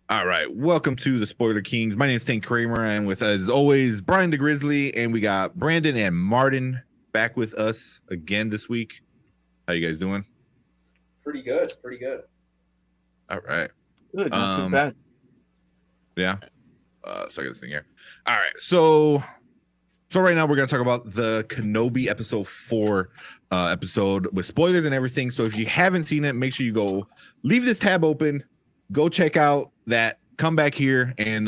All right, welcome to the Spoiler Kings. My name is Tank Kramer, and with as always Brian the Grizzly, and we got Brandon and Martin back with us again this week. How you guys doing? Pretty good. Pretty good. All right. Good, not too bad. Yeah. So I got this thing here. All right. So right now we're gonna talk about the Kenobi episode 4 episode with spoilers and everything. So if you haven't seen it, make sure you go leave this tab open, go check out that, come back here and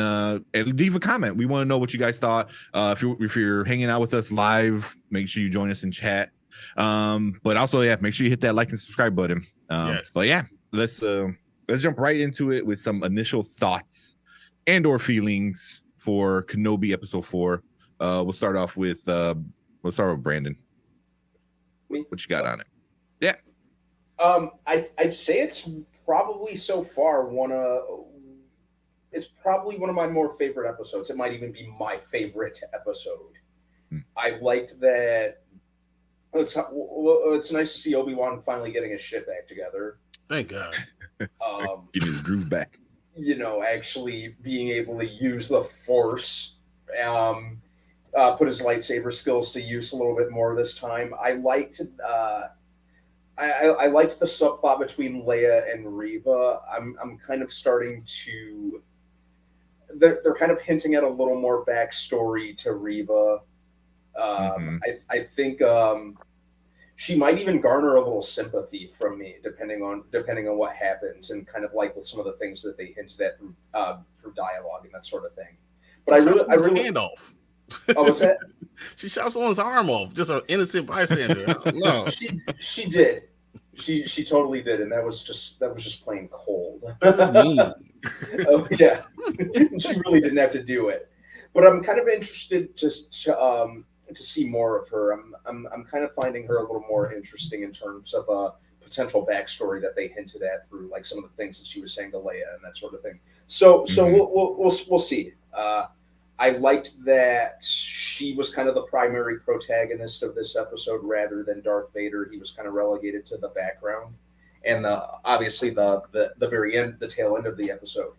leave a comment. We want to know what you guys thought. If you're hanging out with us live, make sure you join us in chat. But also, make sure you hit that like and subscribe button. Yes. But yeah, let's jump right into it with some initial thoughts and or feelings for Kenobi episode 4. We'll start off with Brandon. What you got on it? Yeah. I'd say it's probably so far it's probably one of my more favorite episodes. It might even be my favorite episode. I liked that. It's nice to see Obi-Wan finally getting his shit back together. Thank God. Getting his groove back. Actually being able to use the Force, put his lightsaber skills to use a little bit more this time. I liked I liked the subplot between Leia and Riva. I'm kind of starting to. They're kind of hinting at a little more backstory to Riva. I think she might even garner a little sympathy from me, depending on what happens, and kind of like with some of the things that they hinted at through dialogue and that sort of thing. But I really hand off. Oh, what's that? She shot someone's arm off, just an innocent bystander. No, she did. She totally did, and that was just plain cold. Oh yeah, she really didn't have to do it. But I'm kind of interested to see more of her. I'm kind of finding her a little more interesting in terms of a potential backstory that they hinted at through like some of the things that she was saying to Leia and that sort of thing. So we'll see. I liked that she was kind of the primary protagonist of this episode rather than Darth Vader. He was kind of relegated to the background, and obviously the very end, the tail end of the episode.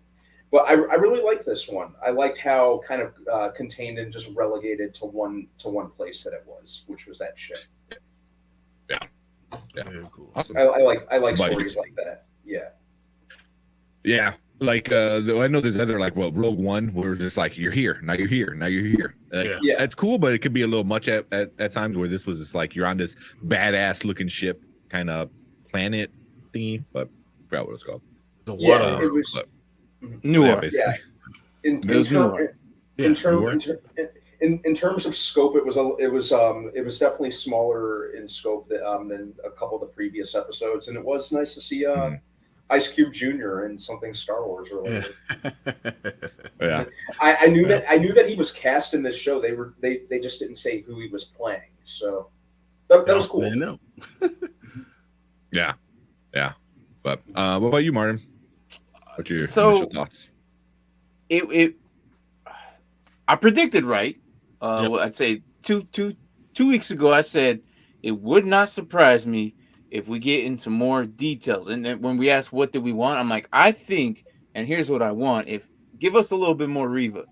But I really liked this one. I liked how kind of contained and just relegated to one place that it was, which was that ship. Yeah, cool. Awesome. I like stories like that. Yeah. Like I know there's other Rogue One where it's just like you're here, now you're here, now you're here. Yeah, it's cool, but it could be a little much at times where this was just like you're on this badass looking ship kind of planet thingy, but I forgot what it's called. The water. It was Newark. Yeah. In terms of scope, it was definitely smaller in scope than a couple of the previous episodes, and it was nice to see Ice Cube Jr. in something Star Wars related. Yeah. I knew that he was cast in this show. They just didn't say who he was playing, so that was cool. No. Yeah. But what about you, Martin? What's your initial thoughts? I predicted right. I'd say two weeks ago I said it would not surprise me if we get into more details. And then when we asked what did we want, I'm like, I think, and here's what I want. Give us a little bit more Riva.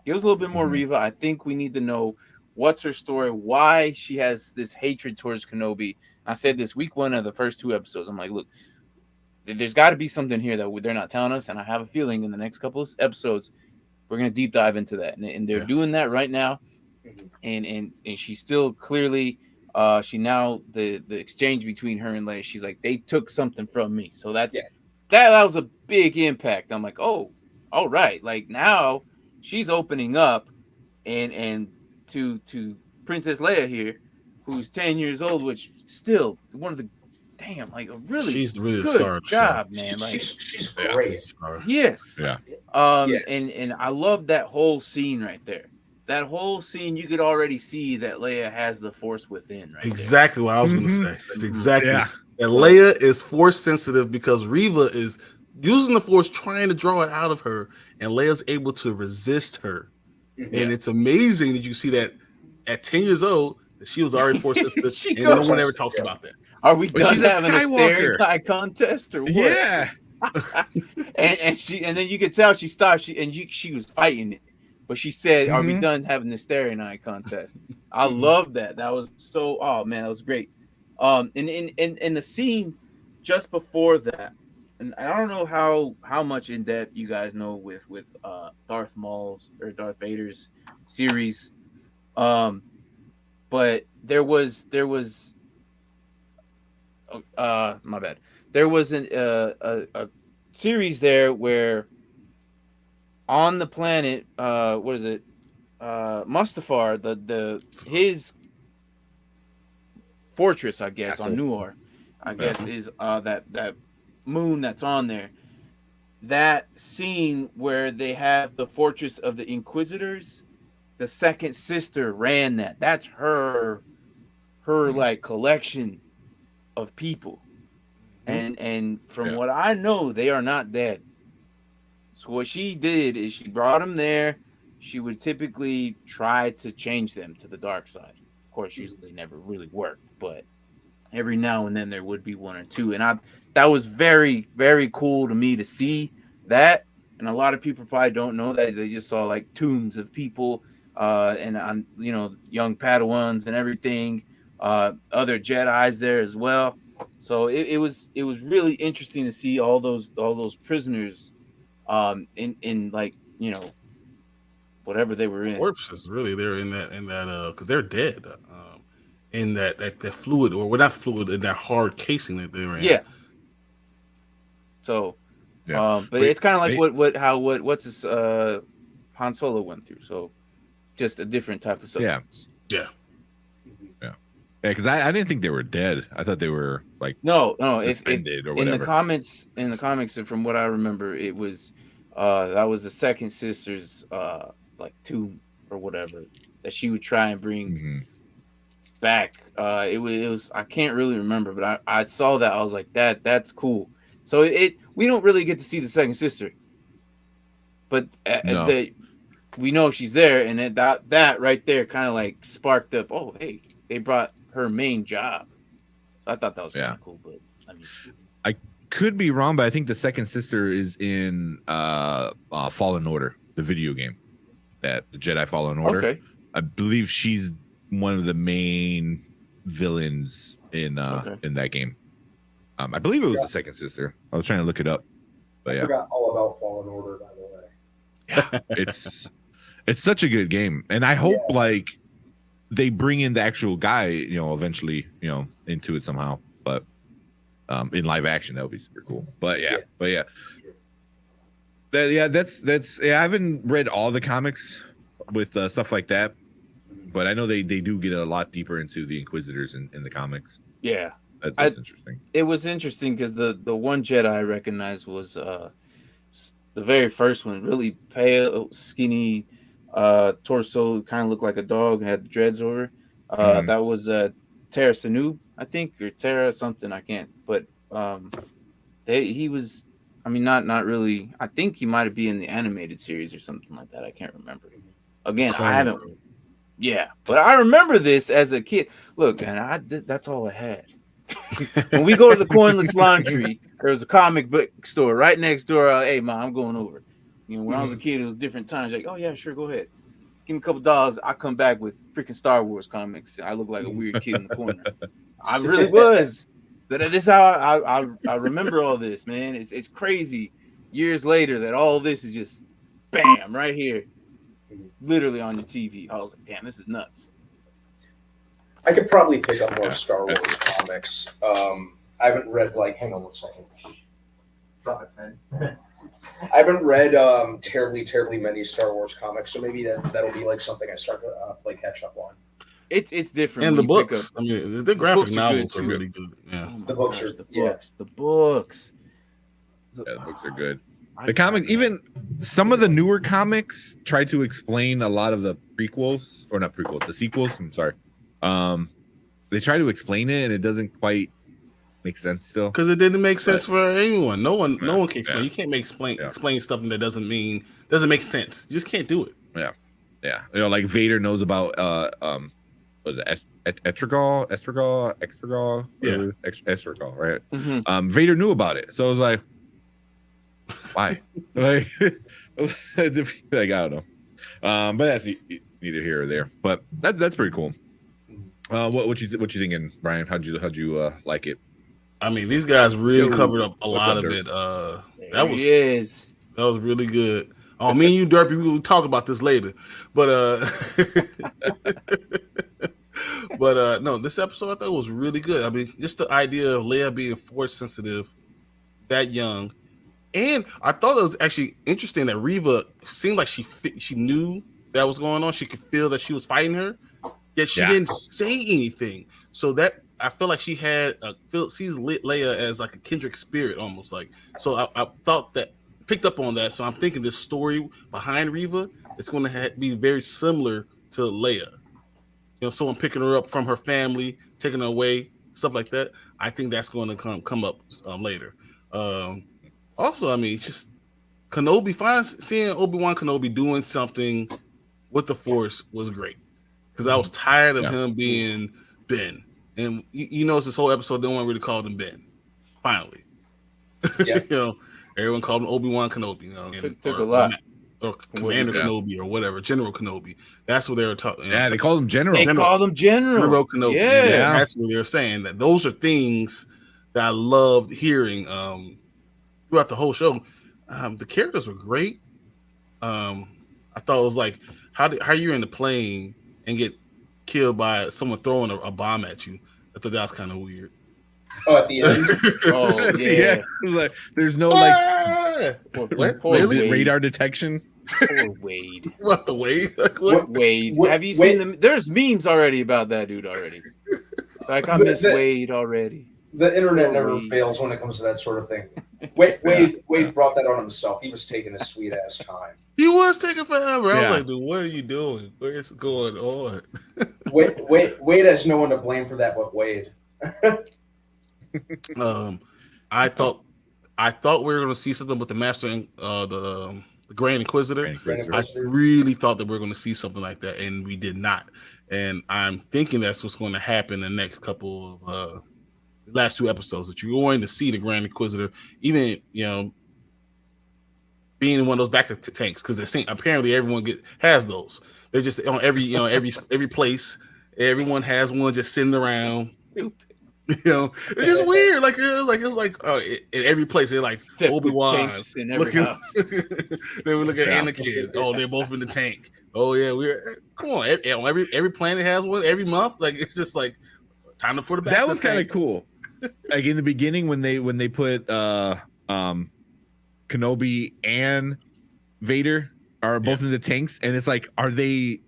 Give us a little bit more Riva. I think we need to know what's her story, why she has this hatred towards Kenobi. I said this week 1 of the first 2 episodes. I'm like, look, there's got to be something here that they're not telling us, and I have a feeling in the next couple of episodes we're going to deep dive into that. And they're doing that right now, and she's still clearly she now the exchange between her and Leia, she's like, they took something from me. So that was a big impact. I'm like, oh, all right. Like now she's opening up and to Princess Leia here, who's 10 years old, which still one of the she's really good a star job, man. She's great. Yes. Yeah. And I love that whole scene right there. That whole scene, you could already see that Leia has the Force within, right? Exactly what I was going to say. That's exactly. Yeah. And Leia is Force sensitive because Riva is using the Force, trying to draw it out of her, and Leia's able to resist her. And it's amazing that you see that at 10 years old, that she was already Force sensitive, and no one ever talks about that. Are we done she's a having a Skywalker. stereotype contest or what? Yeah. and then you could tell she stopped. She was fighting it, but she said, "Are we done having the staring eye contest?" I love that. That was so. Oh man, that was great. In the scene just before that, and I don't know how much in depth you guys know with Darth Maul's or Darth Vader's series, but there was my bad. There was a series there where on the planet, what is it? Mustafar, his fortress, I guess, on Nuar, I guess, is that moon that's on there. That scene where they have the fortress of the Inquisitors, the second sister ran that. That's her like collection of people. And from what I know, they are not dead. So what she did is she brought them there. She would typically try to change them to the dark side. Of course, usually never really worked, but every now and then there would be one or two. And that was very, very cool to me to see that. And a lot of people probably don't know that. They just saw like tombs of people and young Padawans and everything. Other Jedis there as well. So it was really interesting to see all those prisoners in like, whatever they were in. Corpses, really. They're in that because they're dead. In that fluid, or not fluid, in that hard casing that they were in. Yeah. So, but it's kind of like what's this Han Solo went through. So, just a different type of substance. Yeah. Because I didn't think they were dead. I thought they were like no suspended or whatever. In the comics, and from what I remember, it was that was the second sister's like tomb or whatever that she would try and bring back. It was I can't really remember, but I saw that. I was like, that's cool. So we don't really get to see the second sister, but we know she's there, and that right there kind of like sparked up. Oh, hey, they brought her main job. So I thought that was kind of cool. But I mean, I could be wrong, but I think the second sister is in Fallen Order, the video game, that Jedi Fallen Order. Okay. I believe she's one of the main villains in that game. I believe it was the second sister. I was trying to look it up, but I forgot all about Fallen Order, by the way. Yeah, it's such a good game, and I hope like they bring in the actual guy, eventually, into it somehow. But in live action, that would be super cool. But I haven't read all the comics with stuff like that, but I know they do get a lot deeper into the Inquisitors in the comics. Yeah, that's interesting. It was interesting because the one Jedi I recognized was the very first one, really pale, skinny. Torso kind of looked like a dog and had dreads over. That was Tara Sanub, I think, or Tara something. I can't. But he was. I mean, not really. I think he might be in the animated series or something like that. I can't remember. Again, I haven't. Yeah, but I remember this as a kid. Look, man, that's all I had. When we go to the Coinless Laundry, there was a comic book store right next door. Hey, Mom, I'm going over. When I was a kid, it was different times. Like, oh yeah, sure, go ahead. Give me a couple dollars. I come back with freaking Star Wars comics. I look like a weird kid in the corner. I really was. But this is how I remember all this, man. It's crazy. Years later, that all this is just bam right here, literally on your TV. I was like, damn, this is nuts. I could probably pick up more Star Wars comics. I haven't read hang on one second. Drop it, man. I haven't read terribly many Star Wars comics, so maybe that'll be like something I start to play catch up on. It's different. And the books. I mean, the graphic novels are really good. Yeah, the books are the books. Yeah, the books are good. The comic, even some of the newer comics, try to explain a lot of the prequels, or not prequels, the sequels. I'm sorry. They try to explain it, and it doesn't quite make sense still. Because it didn't make sense for anyone. No one can explain. You can't explain something that doesn't make sense. You just can't do it. Yeah. Like Vader knows about was it Estragol, right? Mm-hmm. Vader knew about it, so it was like, Why? Like, I don't know. But that's neither here or there. But that's pretty cool. What you thinking, Brian? How'd you like it? I mean, these guys really Yo, covered up a what's lot up, of Dirk? it. There he is. That was really good. Oh, me and you, Derpy, we will talk about this later. But no, this episode I thought was really good. I mean, just the idea of Leia being force sensitive that young. And I thought it was actually interesting that Reva seemed like she knew that was going on. She could feel that she was fighting her, yet she didn't say anything. So that I feel like she had sees Leia as like a kindred spirit almost like. So I thought that picked up on that. So I'm thinking this story behind Reva is going to be very similar to Leia. You know, someone picking her up from her family, taking her away, stuff like that. I think that's going to come up later. Also, I mean, just Kenobi, seeing Obi-Wan Kenobi doing something with the Force was great because I was tired of him being Ben. And you notice this whole episode, no one really called him Ben. Finally, Yeah. you know, everyone called him Obi-Wan Kenobi. You know, Took a lot. Or Commander Kenobi or whatever, General Kenobi. That's what they were talking. Yeah, they called him General. They called him General Kenobi. Yeah. That's what they're saying. That those are things that I loved hearing throughout the whole show. The characters were great. I thought it was like how you're in the plane and get killed by someone throwing a bomb at you. I thought that was kind of weird. Oh, at the end. Oh yeah. It was like there's no like Poor Really? Wade. radar detection. Poor Wade. What the Wade? Like, what? Wade. Have you Wade- seen them? There's memes already about that dude already. Like I miss Wade already. The internet Poor never Wade. fails when it comes to that sort of thing. Wade brought that on himself. He was taking his sweet ass time. He was taking forever. I Yeah. was like, dude, what are you doing? What is going on? Wade has no one to blame for that but Wade. I thought we were going to see something with the Master and the Grand Inquisitor. I really thought that we were going to see something like that, and we did not. And I'm thinking that's what's going to happen in the next couple of last two episodes. That you're going to see the Grand Inquisitor, even being in one of those back to tanks, because apparently everyone has those. They're just on every place. Everyone has one just sitting around. Stupid. It's just weird. Like it was like in every place they're like Obi-Wan Tanks in every house. They would look at Anakin. Oh, they're both in the tank. Oh yeah, come on. Every planet has one every month. Like it's just like time for the back. That was kind of cool. Like in the beginning when they put Kenobi and Vader are both in the tanks, and it's like, are they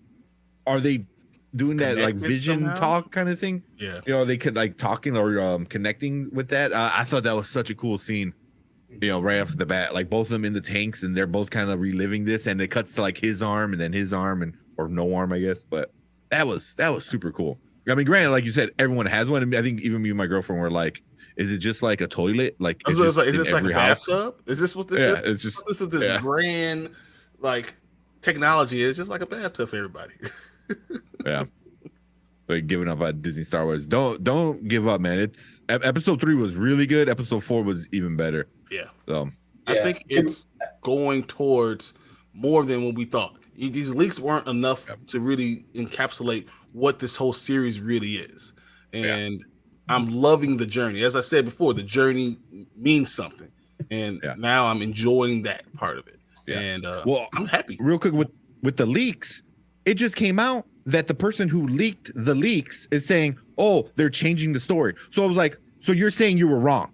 doing that like Connected vision somehow? talk kind of thing? Yeah. They could like talking or connecting with that. I thought that was such a cool scene. Right off the bat, like both of them in the tanks, and they're both kind of reliving this, and it cuts to like his arm and then his arm or no arm, I guess. But that was super cool. I mean, granted, like you said, everyone has one. I think even me and my girlfriend were like, "Is it just like a toilet? Like, is this like a house? bathtub? Is this what this Yeah, is? it's just This is this grand like technology. It's just like a bathtub for everybody. yeah." Like giving up on Disney Star Wars. Don't give up, man. It's episode 3 was really good. Episode 4 was even better. Yeah. So I think it's going towards more than what we thought. These leaks weren't enough to really encapsulate what this whole series really is. And I'm loving the journey. As I said before, the journey means something. And now I'm enjoying that part of it. Yeah. And I'm happy. Real quick with the leaks, it just came out that the person who leaked the leaks is saying, "Oh, they're changing the story." So I was like, "So you're saying you were wrong?"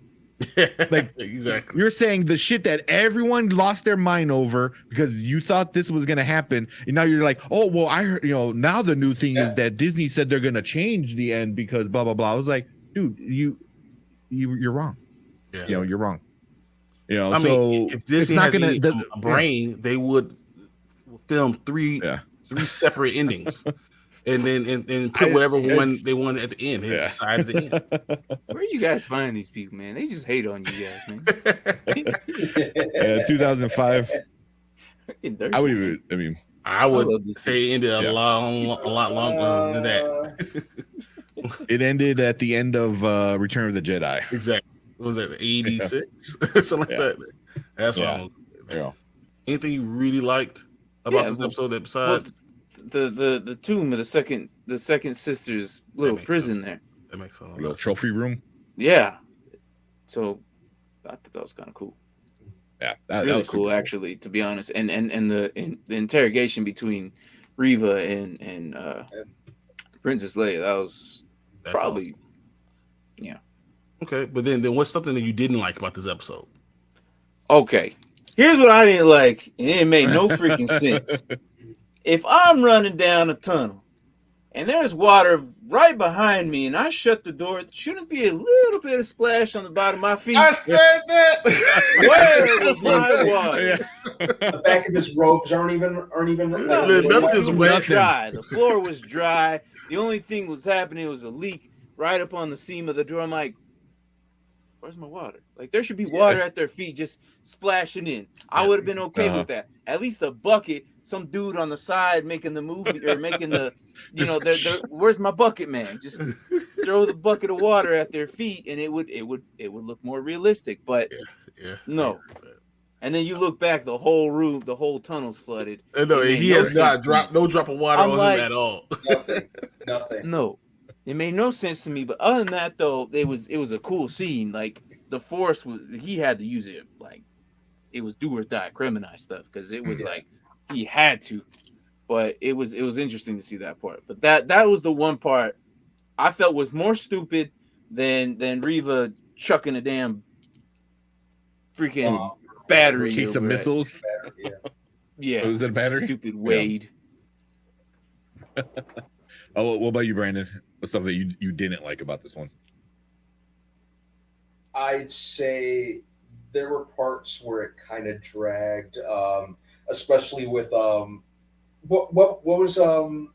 Like exactly. You're saying the shit that everyone lost their mind over because you thought this was gonna happen, and now you're like, "Oh, well, I heard, now the new thing is that Disney said they're gonna change the end because blah blah blah." I was like, "Dude, you're wrong. Yeah. You're wrong." I mean, if Disney has a brain, they would film three separate endings, and then put whatever one they want at the end. They decide at the end. Where you guys find these people, man? They just hate on you guys, man. 2005. I would say it ended a lot longer than that. It ended at the end of Return of the Jedi. Exactly. What was that 86 or something like that? That's what Yeah. I'm. Yeah. Anything you really liked about this episode that besides the tomb of the second sister's little makes prison sense. there. That makes sense. Little trophy room. Yeah. So I thought that was kind of cool. Yeah, that Really was cool, super actually, to be honest. And the interrogation between Riva and Princess Leia, that's probably awesome. Okay, but then what's something that you didn't like about this episode? okay. Here's what I didn't like, and it made no freaking sense. If I'm running down a tunnel and there's water right behind me and I shut the door, shouldn't be a little bit of splash on the bottom of my feet? I said that. Where was my water? The back of his robes aren't even Nothing's wet. Dry. The floor was dry. The only thing was happening was a leak right up on the seam of the door. I'm like, where's my water? Like, there should be water at their feet just splashing in. I would have been okay with that. At least a bucket, some dude on the side making the movie or making the, where's my bucket man? Just throw the bucket of water at their feet and it would look more realistic. But no. And then you look back, the whole room, the whole tunnel's flooded. No, he has not dropped no drop of water on him at all. Nothing. No. It made no sense to me, but other than that, though, it was a cool scene. Like the Force he had to use it, like it was do or die, criminal stuff, because it was like he had to. But it was interesting to see that part. But that was the one part I felt was more stupid than Riva chucking a damn freaking battery case of missiles. Yeah, was it a battery? Stupid Wade. Oh, what about you, Brandon? What's stuff that you didn't like about this one? I'd say there were parts where it kind of dragged, especially with what was the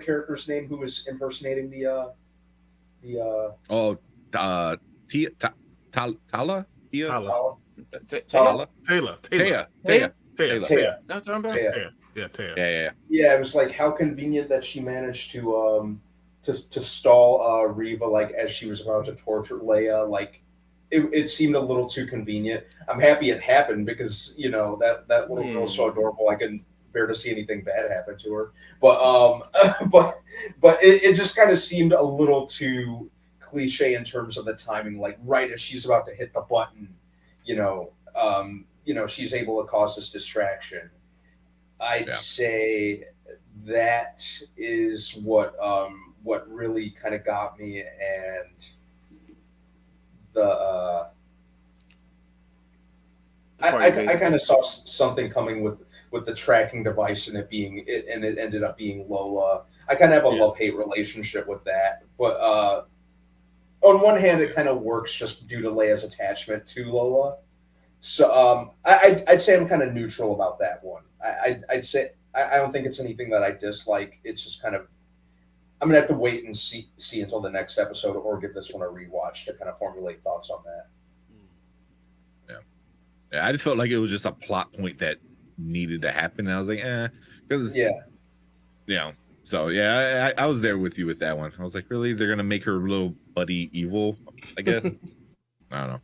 character's name who was impersonating the Tala? Taylor. Yeah, it was like how convenient that she managed to stall Riva like as she was about to torture Leia. Like it seemed a little too convenient. I'm happy it happened because that little girl's so adorable. I couldn't bear to see anything bad happen to her. But but it just kind of seemed a little too cliche in terms of the timing. Like right as she's about to hit the button, she's able to cause this distraction. I'd say that is what really kind of got me, and I kind of saw something coming with the tracking device and it ended up being Lola. I kind of have a love-hate relationship with that, but on one hand, it kind of works just due to Leia's attachment to Lola. So I'd say I'm kind of neutral about that one. I'd say I don't think it's anything that I dislike. It's just kind of I'm gonna have to wait and see until the next episode or give this one a rewatch to kind of formulate thoughts on that. Yeah, I just felt like it was just a plot point that needed to happen. And I was like, because So I was there with you with that one. I was like, really, they're gonna make her little buddy evil? I guess. I don't know.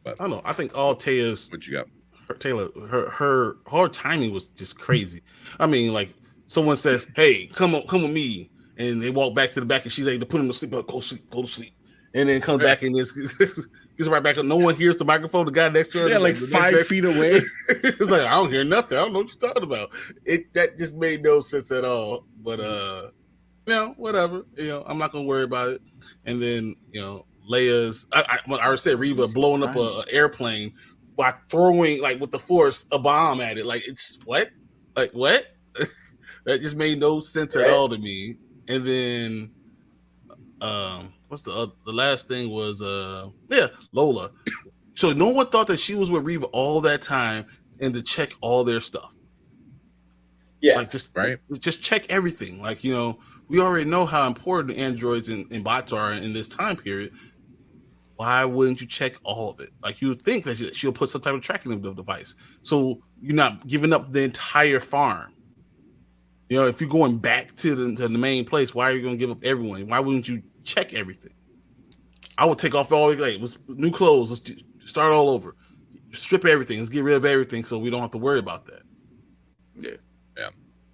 But I don't know. I think all Taya's what you got. Her timing was just crazy. I mean, like someone says, "Hey, come with me," and they walk back to the back, and she's able to put him to sleep. Go to sleep, and then comes back and gets right back up. No one hears the microphone. The guy next to her, like 5 feet away. It's like I don't hear nothing. I don't know what you're talking about. That just made no sense at all. But whatever. I'm not gonna worry about it. And then Leia's. I said Riva blowing up an airplane by throwing with the Force a bomb at it. Like it's what? Like what? That just made no sense at all to me. And then what's the last thing was Lola. So no one thought that she was with Riva all that time and to check all their stuff. Yeah. Like just check everything. Like, we already know how important androids and bots are in this time period. Why wouldn't you check all of it? Like, you would think that she'll put some type of tracking device. So you're not giving up the entire farm. If you're going back to the main place, why are you going to give up everyone? Why wouldn't you check everything? I would take off all the new clothes. Let's Start all over. Strip everything. Let's get rid of everything so we don't have to worry about that.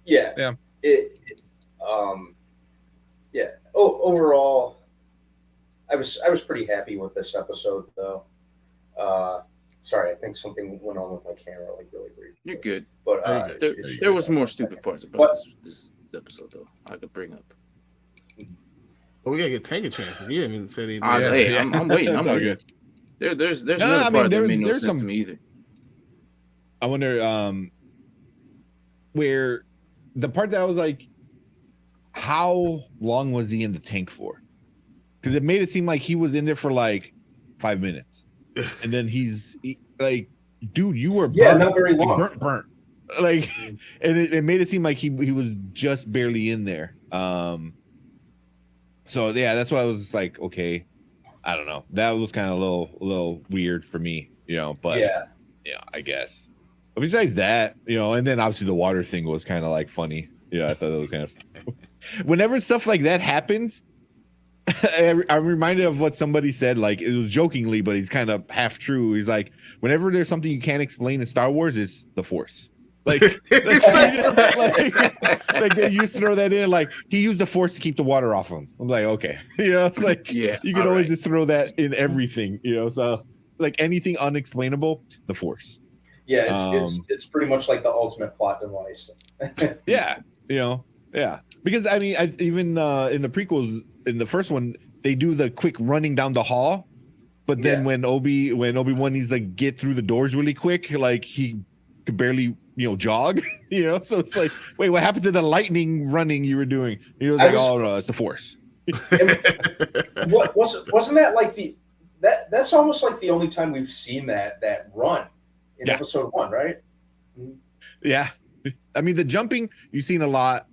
Yeah. Overall, I was pretty happy with this episode, though. Sorry, I think something went on with my camera, like really briefly. You're good. But there was more stupid parts about this episode, though. I could bring up. But we gotta get Tank a chance. He didn't even say anything. I'm waiting. I'm waiting. There's another part that made no sense to me either. I wonder where the part that I was like, how long was he in the tank for? Because it made it seem like he was in there for like 5 minutes, and then he's like, "Dude, you were burnt, not very long, burnt." Like, and it made it seem like he was just barely in there. So yeah, that's why I was like, okay, I don't know. That was kind of a little weird for me, But yeah, I guess. But besides that, and then obviously the water thing was kind of like funny. I thought it was kind of. Whenever stuff like that happens, I'm reminded of what somebody said. Like, it was jokingly, but he's kind of half true. He's like, whenever there's something you can't explain in Star Wars, it's the Force. Like they used to throw that in. Like, he used the Force to keep the water off him. I'm like, okay, it's like, you can always just throw that in everything, So like anything unexplainable, the Force. Yeah, it's pretty much like the ultimate plot device. Yeah. Because I mean, even in the prequels, in the first one, they do the quick running down the hall, but then when Obi-Wan needs to get through the doors really quick, like he could barely jog, So it's like, wait, what happened to the lightning running you were doing? He was like, oh no, it's the Force. Wasn't that like that's almost like the only time we've seen that run in episode 1, right? Yeah. I mean, the jumping you've seen a lot.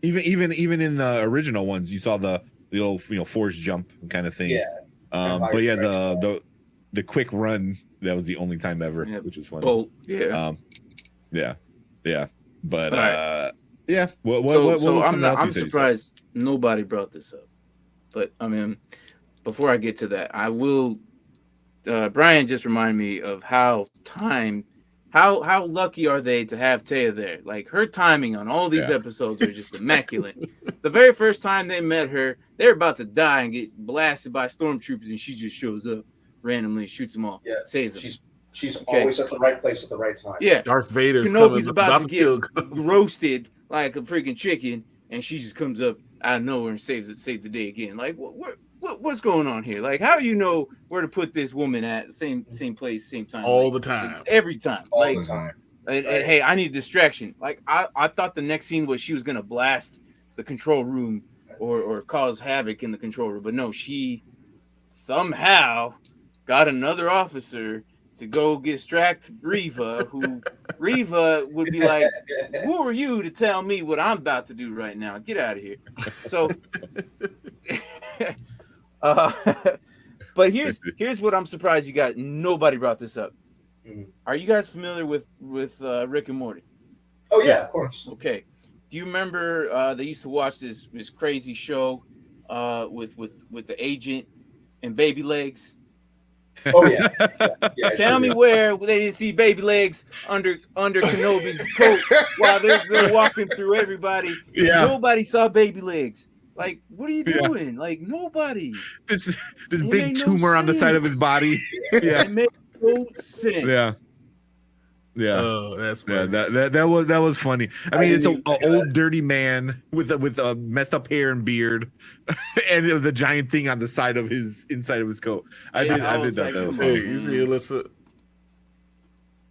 Even in the original ones, you saw the little force jump kind of thing. Yeah. But yeah, the quick run, that was the only time ever, which was funny. Oh yeah. But right. I'm surprised nobody brought this up. But I mean, before I get to that, I will. Brian just reminded me of how lucky are they to have Taya there? Like, her timing on all these episodes are just immaculate. The very first time they met her, they're about to die and get blasted by stormtroopers, and she just shows up randomly and shoots them all. Yeah, saves them. She's always at the right place at the right time. Yeah, Darth Vader's Kenobi's about to get roasted like a freaking chicken, and she just comes up out of nowhere and saves the day again. Like, what's going on here? Like, how do you know where to put this woman at same place, same time? All the time. Every time. All the time. And hey, I need distraction. Like, I thought the next scene was she was going to blast the control room or cause havoc in the control room. But no, she somehow got another officer to go distract Riva, who Riva would be like, who are you to tell me what I'm about to do right now? Get out of here. So... but here's what I'm surprised you guys nobody brought this up. Are you guys familiar with Rick and Morty? Oh yeah, of course. Okay. Do you remember they used to watch this crazy show with the agent and baby legs? Oh yeah. Tell me where they didn't see baby legs under Kenobi's coat while they're walking through everybody. Yeah. Nobody saw baby legs. Like, what are you doing? Yeah. Like, nobody. This big tumor on the side of his body. Yeah, it made no sense. Yeah. Oh, that's funny. Yeah, that was funny. I mean, it's an old dirty man with a messed up hair and beard, and it was a giant thing on the side of inside of his coat. I did that. That was funny. Hey, you see, Alyssa?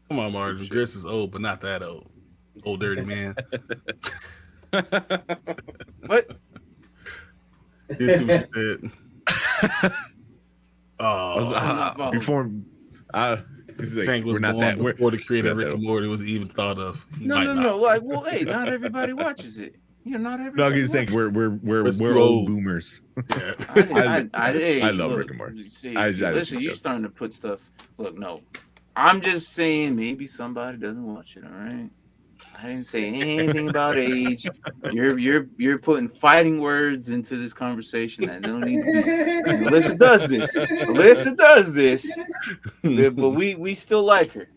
Come on, Marge. Chris is old, but not that old. Old dirty man. What? You see what she said? Before Tank was born before the creator of Rick and Morty was even thought of. No. Like, well, hey, not everybody watches it. Not everybody. No, he's saying we're old boomers. Yeah. I love Rick and Morty. Listen, you're starting to put stuff. Look, no, I'm just saying maybe somebody doesn't watch it. All right. I didn't say anything about age. You're putting fighting words into this conversation that don't need to be. And Alyssa does this. But we still like her.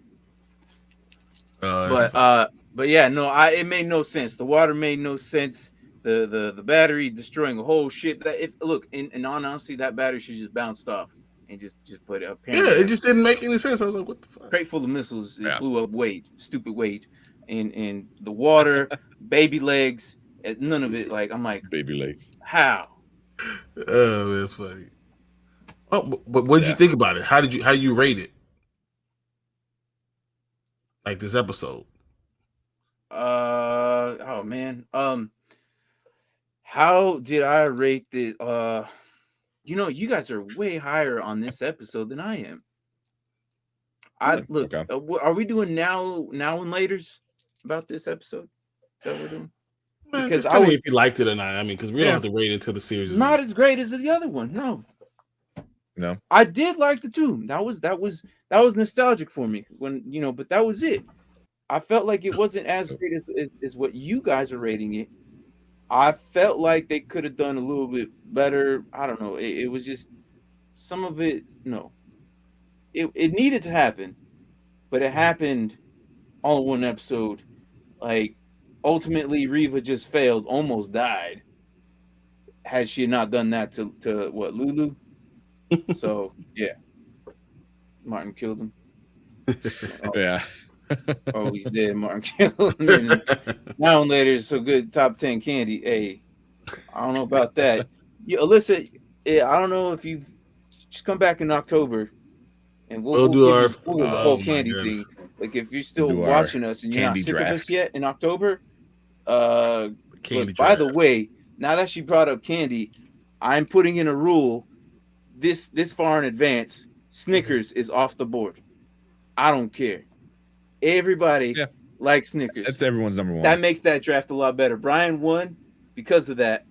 But yeah, no, it made no sense. The water made no sense. The battery destroying a whole ship. Look, in all honesty, that battery should just bounced off and just put it up. Yeah, it just didn't make any sense. I was like, what the fuck? Crate full of missiles. It blew up stupid Wade. And the water, baby legs, none of it. Like, I'm like, baby legs. How? Oh, that's funny. Oh, but what did you think about it? How you rate it? Like this episode? Oh man. How did I rate it? You guys are way higher on this episode than I am. Are we doing now and laters about this episode? Is that what we're doing? Because tell me if you liked it or not. I mean, because we don't have to rate until the series. Not as great as the other one. No. I did like the tomb. That was nostalgic for me but that was it. I felt like it wasn't as great as what you guys are rating it. I felt like they could have done a little bit better. I don't know. It was just some of it. No, it needed to happen, but it happened all in one episode. Like, ultimately, Riva just failed, almost died. Had she not done that to what, Lulu? So yeah, Martin killed him. Yeah. Oh, he's dead. Martin killed him. Now and later, so good. Top 10 candy. Hey, I don't know about that. Yeah, Alyssa, I don't know if you've just come back in October, and we'll do the whole candy thing. Like, if you're still watching us and you're not sick of us yet in October, candy. By the way, now that she brought up candy, I'm putting in a rule. This far in advance, Snickers is off the board. I don't care. Everybody likes Snickers. That's everyone's number one. That makes that draft a lot better. Brian won because of that,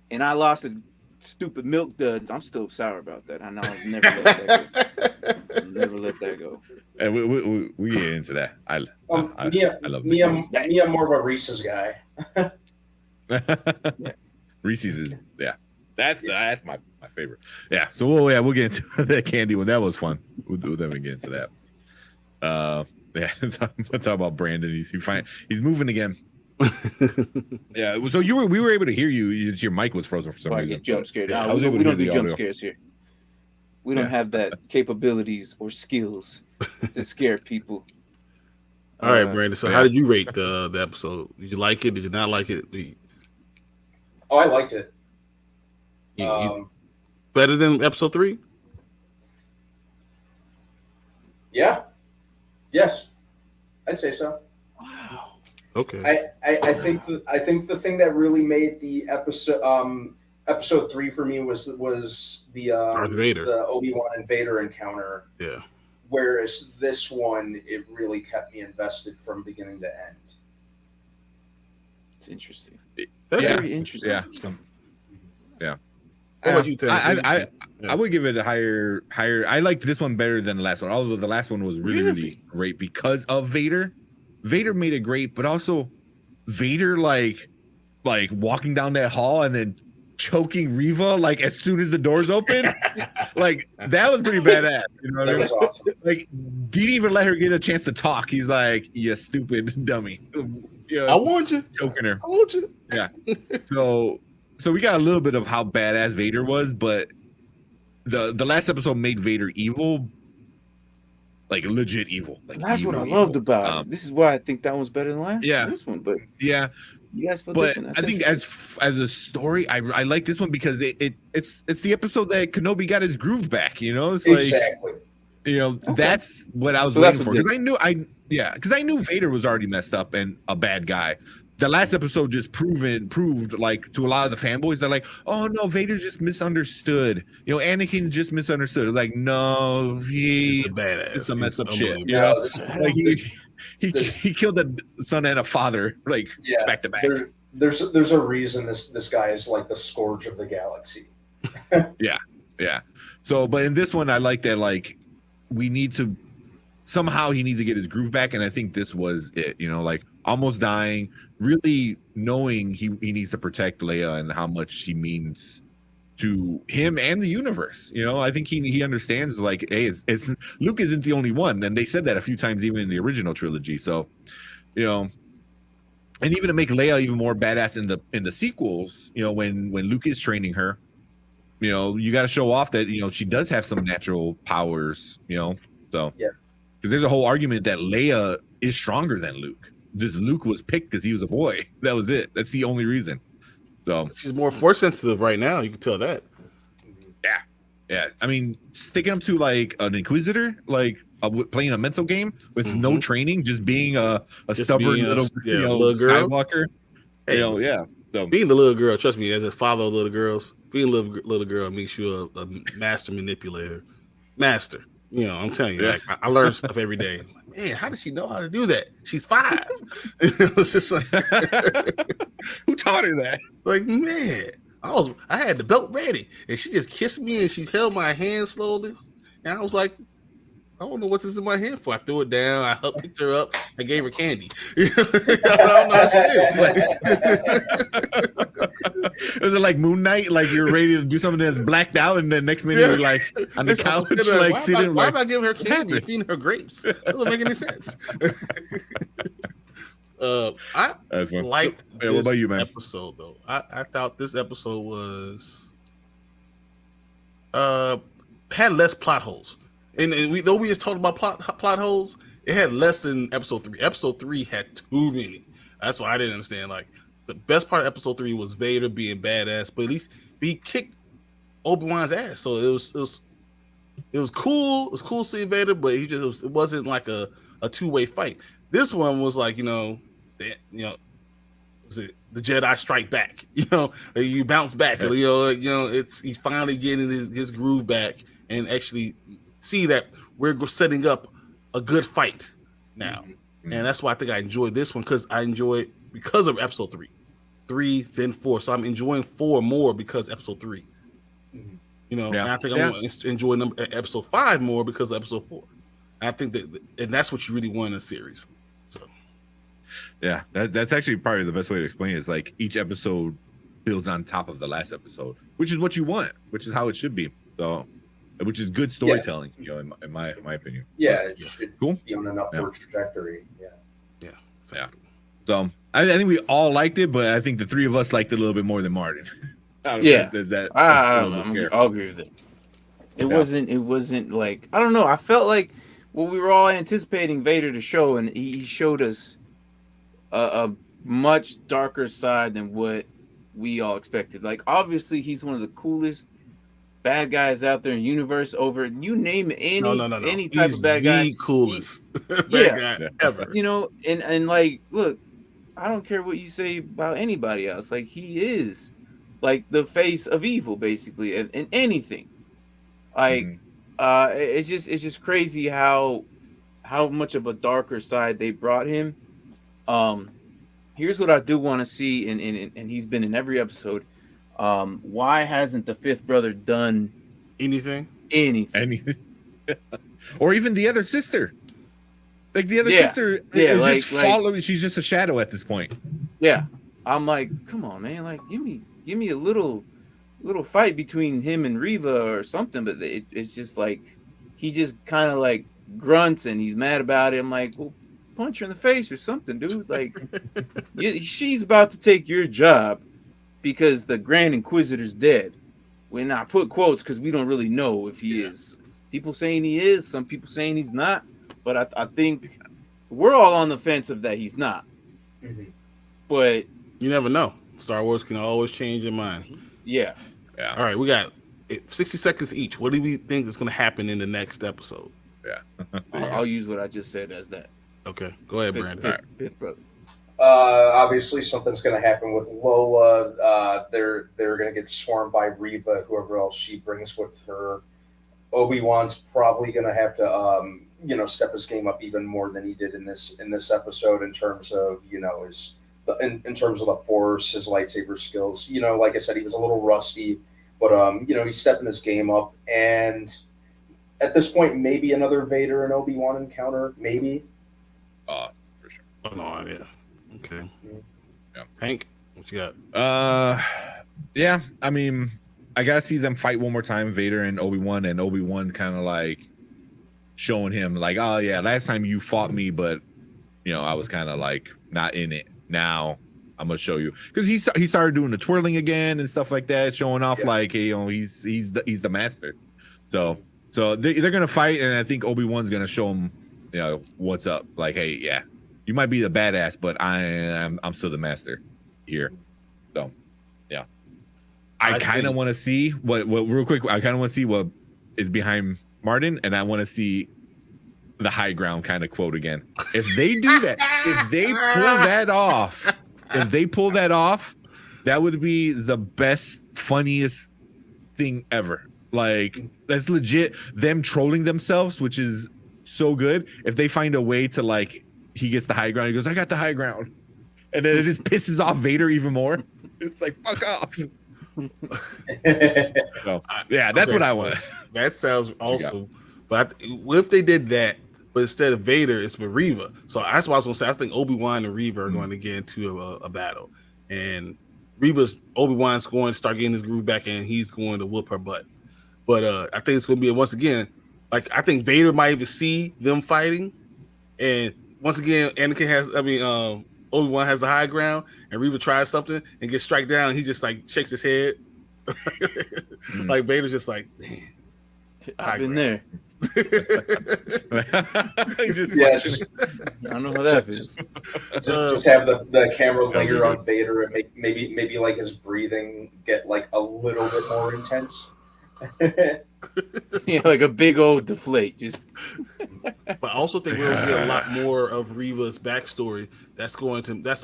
and I lost to stupid milk duds. I'm still sour about that. I know I've never let that go. Never let that go. And we get into that. I love me. I'm more of a Reese's guy. Reese's is that's my favorite. Yeah. So we'll get into that candy one. That was fun. We'll definitely get into that. Let's talk about Brandon. He's moving again. Yeah. So we were able to hear you. Your mic was frozen for some reason. I get jump scared. We don't do jump scares here. We don't have that capabilities or skills to scare people. All right, Brandon. So how did you rate the episode? Did you like it? Did you not like it? Oh, I liked it. Better than episode 3? Yeah. Yes, I'd say so. Wow. Okay. I think the thing that really made the episode 3 for me was the Vader. The Obi-Wan and Vader encounter. Yeah. Whereas this one, it really kept me invested from beginning to end. It's interesting. Very interesting. Yeah. What about you, Ted? I would give it a higher. I liked this one better than the last one, although the last one was really great because of Vader. Vader made it great, but also Vader like walking down that hall and then choking Riva like as soon as the doors open. Like, that was pretty badass. You know what I mean? Awesome. Like, didn't even let her get a chance to talk. He's like, "You stupid dummy." I warned you. Choking her. I warned you. Yeah. So we got a little bit of how badass Vader was, but the last episode made Vader evil, like legit evil. Like, that's what I loved about it. This is why I think that one's better than this one. But yeah, you guys feel but different. I think as a story, I like this one because it's the episode that Kenobi got his groove back. It's like, exactly. That's what I was waiting for, because I knew Vader was already messed up and a bad guy. The last episode just proved like to a lot of the fanboys, they're like, "Oh no, Vader's just misunderstood. Anakin just misunderstood." It's like, no, he's a messed up shit. Like he killed a son and a father, like, back to back. There's a reason this guy is like the scourge of the galaxy. Yeah. So, but in this one, I like that, like, we need to somehow he needs to get his groove back, and I think this was it. Like almost dying, really knowing he needs to protect Leia and how much she means to him and the universe. I think he understands, like, hey, it's Luke isn't the only one, and they said that a few times even in the original trilogy. So, and even to make Leia even more badass in the sequels, when Luke is training her, you got to show off that she does have some natural powers. So yeah, because there's a whole argument that Leia is stronger than Luke. This Luke was picked because he was a boy. That was it. That's the only reason. So she's more force sensitive right now. You can tell that. Yeah. I mean, sticking up to like an Inquisitor, like playing a mental game with no training, just being a stubborn little girl. Skywalker. Hey, yeah. So being the little girl, trust me, as a father of little girls, being a little girl makes you a master manipulator. Master. I'm telling you, like I learn stuff every day. Like, man, how does she know how to do that? She's 5. It's just like who taught her that? Like, man, I had the belt ready, and she just kissed me, and she held my hand slowly, and I was like, I don't know what this is in my hand for. I threw it down. I picked her up. I gave her candy. I don't know how she did. Is it like Moon Knight? Like you're ready to do something that's blacked out, and then next minute you're like on the couch, like sitting. Why am I giving her candy? Feeding her grapes? That doesn't make any sense. I liked this what about you, man? episode though. I thought this episode was had less plot holes. And we just talked about plot holes, it had less than episode 3. Episode 3 had too many. That's why I didn't understand. Like the best part of episode 3 was Vader being badass, but at least he kicked Obi-Wan's ass. So it was cool. It was cool seeing Vader, but it wasn't like a two-way fight. This one was like, was it the Jedi strike back? You bounce back. He's finally getting his groove back and actually see that we're setting up a good fight now. And that's why I think I enjoyed this one, because I enjoy it because of episode 3, then 4. So I'm enjoying 4 more because episode 3. And I think I'm going to enjoy episode 5 more because of episode 4. And I think and that's what you really want in a series. So yeah, that's actually probably the best way to explain it. Is like each episode builds on top of the last episode, which is what you want, which is how it should be. So, which is good storytelling, in my opinion. Yeah, it should cool. be on an upward trajectory. Yeah. So I think we all liked it, but I think the 3 of us liked it a little bit more than Martin. I'll agree with it. It wasn't like, I don't know. I felt like we were all anticipating Vader to show, and he showed us a much darker side than what we all expected. Like, obviously, he's one of the coolest bad guys out there in the universe. Over, you name any type of bad guy, the coolest bad guy ever. And like, look, I don't care what you say about anybody else. Like, he is like the face of evil, basically, in anything. Like, it's just crazy how much of a darker side they brought him. Here's what I do want to see, and he's been in every episode. Why hasn't the 5th brother done anything? Or even the other sister? Like the other sister, she's just a shadow at this point. Yeah, I'm like, come on, man! Like, give me a little fight between him and Riva or something. But it's just like he just kind of like grunts and he's mad about it. I'm like, well, punch her in the face or something, dude. Like, she's about to take your job because the Grand Inquisitor's dead. When I put quotes because we don't really know if he is. People saying he is, some people saying he's not. But I think we're all on the fence of that he's not. But you never know. Star Wars can always change your mind. Yeah. All right, we got 60 seconds each. What do we think is going to happen in the next episode? Yeah. I'll use what I just said as that. Okay, go ahead, Brandon. 5th brother. Obviously, something's going to happen with Lola. They're going to get swarmed by Riva, whoever else she brings with her. Obi-Wan's probably going to have to, step his game up even more than he did in this episode in terms of, in terms of the Force, his lightsaber skills. Like I said, he was a little rusty, but he's stepping his game up. And at this point, maybe another Vader and Obi-Wan encounter, maybe. For sure. Oh, no, yeah. Okay. Yeah. Hank, what you got? Yeah. I mean, I gotta see them fight one more time, Vader and Obi-Wan kind of like showing him like, oh yeah, last time you fought me, but I was kind of like not in it. Now I'm gonna show you, because he started doing the twirling again and stuff like that, showing off like, hey, he's the master. So they're gonna fight, and I think Obi-Wan's gonna show him, what's up. Like, hey, yeah, you might be the badass, but I'm still the master here. So, yeah, I kind of want to see what real quick. I kind of want to see what is behind Martin, and I want to see the high ground kind of quote again. If they do that, if they pull that off, that would be the best, funniest thing ever. Like, that's legit them trolling themselves, which is so good. If they find a way to, like, he gets the high ground, he goes, I got the high ground, and then it just pisses off Vader even more. It's like, fuck off. So, yeah, that's what I want. That sounds awesome. But what if they did that, but instead of Vader, it's with Riva? So that's what I was going to say. I think Obi-Wan and Riva are going to get into a battle, and Obi-Wan's going to start getting his groove back, and he's going to whoop her butt. But I think it's going to be, once again, like, I think Vader might even see them fighting, and once again, Obi-Wan has the high ground, and Riva tries something and gets struck down, and he just like shakes his head. Like, Vader's just like, man, I've been there. Just I don't know how that feels. Just have the camera linger on Vader and maybe like his breathing get like a little bit more intense. Yeah, like a big old deflate. Just. But I also think we're going to get a lot more of Riva's backstory. That's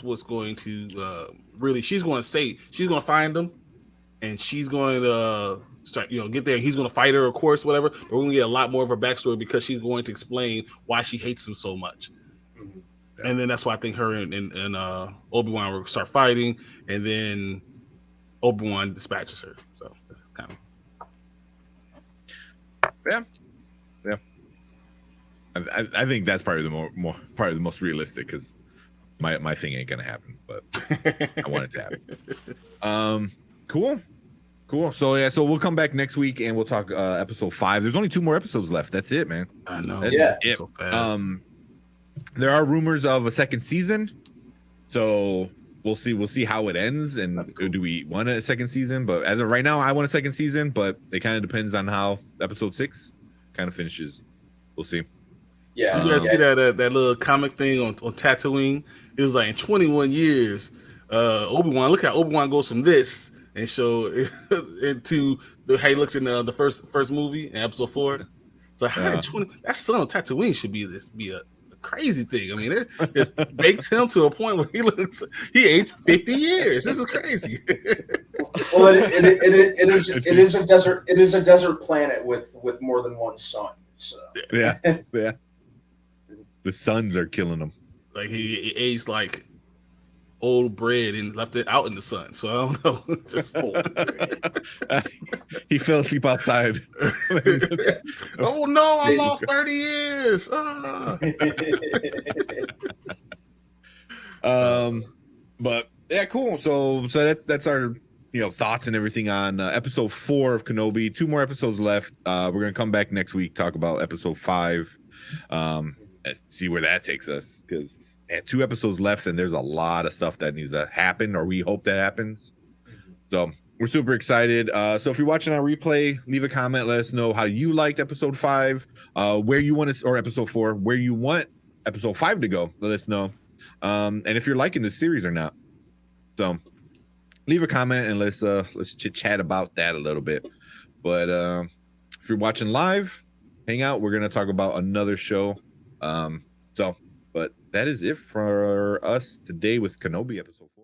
what's going to really. She's going to find him, and she's going to start, get there. He's going to fight her, of course, whatever. But we're going to get a lot more of her backstory, because she's going to explain why she hates him so much. Mm-hmm. Yeah. And then that's why I think her and Obi-Wan will start fighting, and then Obi-Wan dispatches her. So that's kind of. Yeah. I think that's probably the most realistic, because my thing ain't gonna happen, but I want it to happen. Cool. So we'll come back next week and we'll talk episode 5. There's only 2 more episodes left. That's it, man. I know. That's it. So fast. There are rumors of a second season, so we'll see how it ends, and do we want a second season? But as of right now, I want a second season, but it kind of depends on how episode 6 kind of finishes. We'll see. Yeah. You guys see that little comic thing on Tatooine? It was like, in 21 years, Obi-Wan. Look how Obi-Wan goes from this and show into how he looks in the first movie in episode 4. It's like, how did 20? That son of Tatooine should be a crazy thing. I mean, it just baked him to a point where he aged 50 years. This is crazy. Well, it is a desert. It is a desert planet with more than one sun. So. Yeah. The suns are killing him. Like, he aged like old bread and left it out in the sun. So I don't know. Just he fell asleep outside. Oh no, I lost 30 years. But yeah, cool. So that's our thoughts and everything on episode 4 of Kenobi. 2 more episodes left. We're gonna come back next week, talk about episode 5. And see where that takes us, because 2 episodes left, and there's a lot of stuff that needs to happen, or we hope that happens. So we're super excited. So if you're watching on replay, leave a comment, let us know how you liked episode 5, where you want to, or episode 4, where you want episode 5 to go. Let us know, and if you're liking the series or not. So leave a comment and let's chit chat about that a little bit. But if you're watching live, hang out. We're gonna talk about another show. But that is it for us today with Kenobi episode 4.